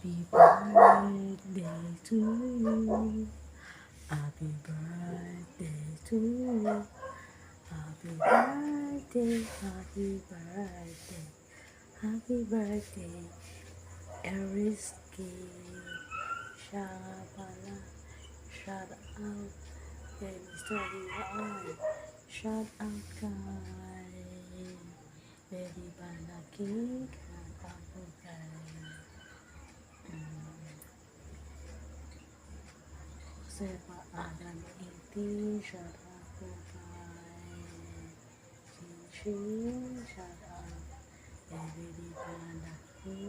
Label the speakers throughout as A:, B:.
A: Happy birthday to you. Happy birthday to you. Happy birthday, happy birthday, happy birthday, Eriski. Siya nga pala, shout out kay Mr. Dion. Shout out kay Lady Banaki. Shout out po kay Josefa Adam 80. Shout out po kay Chinchin. Shout out kay Lady Banaki.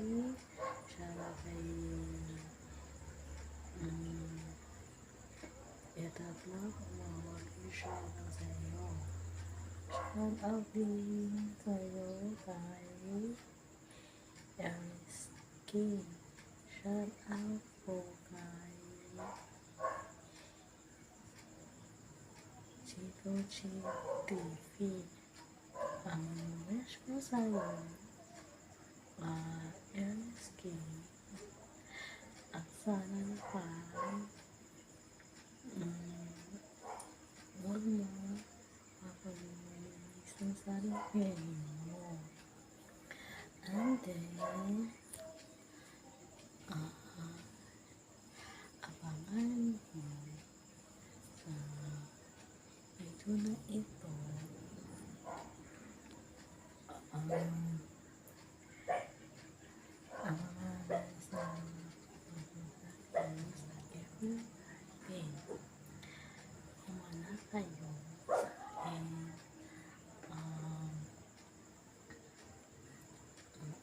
A: Shout out kay Eta Vlog. Shout out sa iyo. Shout out din sa'yo kay Eriski. Shout out po kay Chico Chick TV. Ang wish ko sa'yo, Eriski, at sana naman huwag mo mapag-release ng sarili mo. And then, abangan mo sa video na ito abangan sa every day. Kumana kayo sa akin.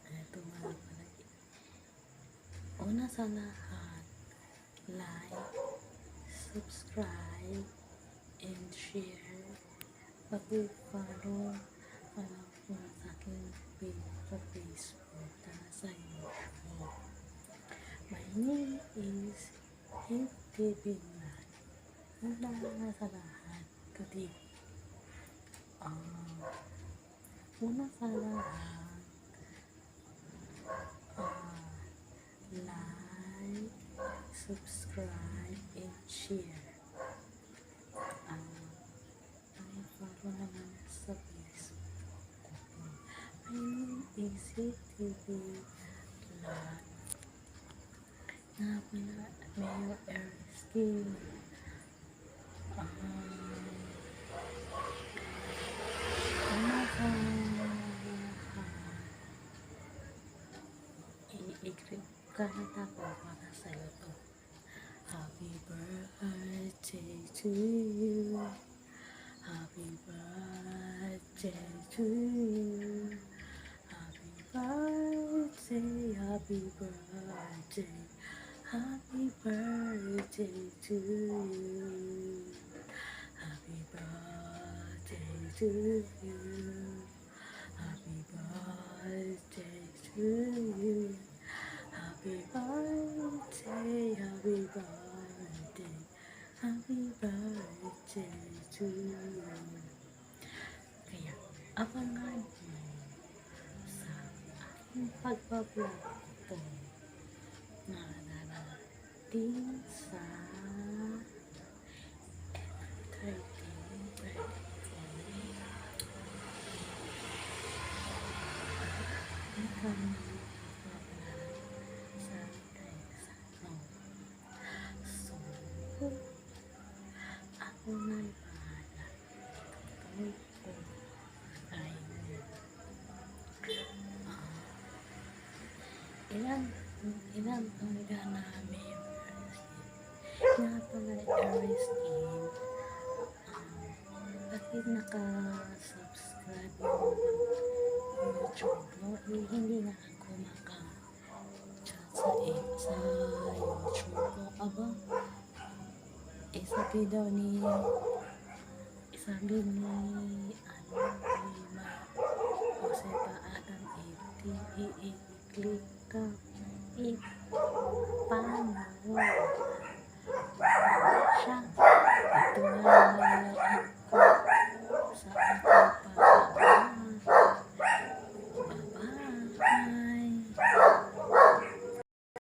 A: Ito nga pala. Una sa lahat, like, subscribe, and share. Pag-follow po sa aking page sa Facebook at sa YouTube. My name is FTV Vlog. Una sa lahat, kundi una sa lahat, like, subscribe, and share. Follow naman sa Facebook ko. My name is FTV Vlog. Nga pala, Mayor Eriski. Una sa i-grip ka na ako para sa'yo to. Happy birthday to you. Happy birthday to you. Happy birthday, happy birthday, happy birthday to you. Happy birthday to you. Happy birthday to you. Happy birthday, happy birthday, happy birthday to you. Kaya, abangan mo sa aking pagbablog ko na darating sa ako na bahala. Ito ko ay ilang hangga namin nga pala Eriski. Bakit naka-subscribe yung YouTube mo? Hindi na ako maka-chat sa YouTube ko. Aba, sabi ni Josefa Adam 80, i-click ka, i-follow siya. Ito nga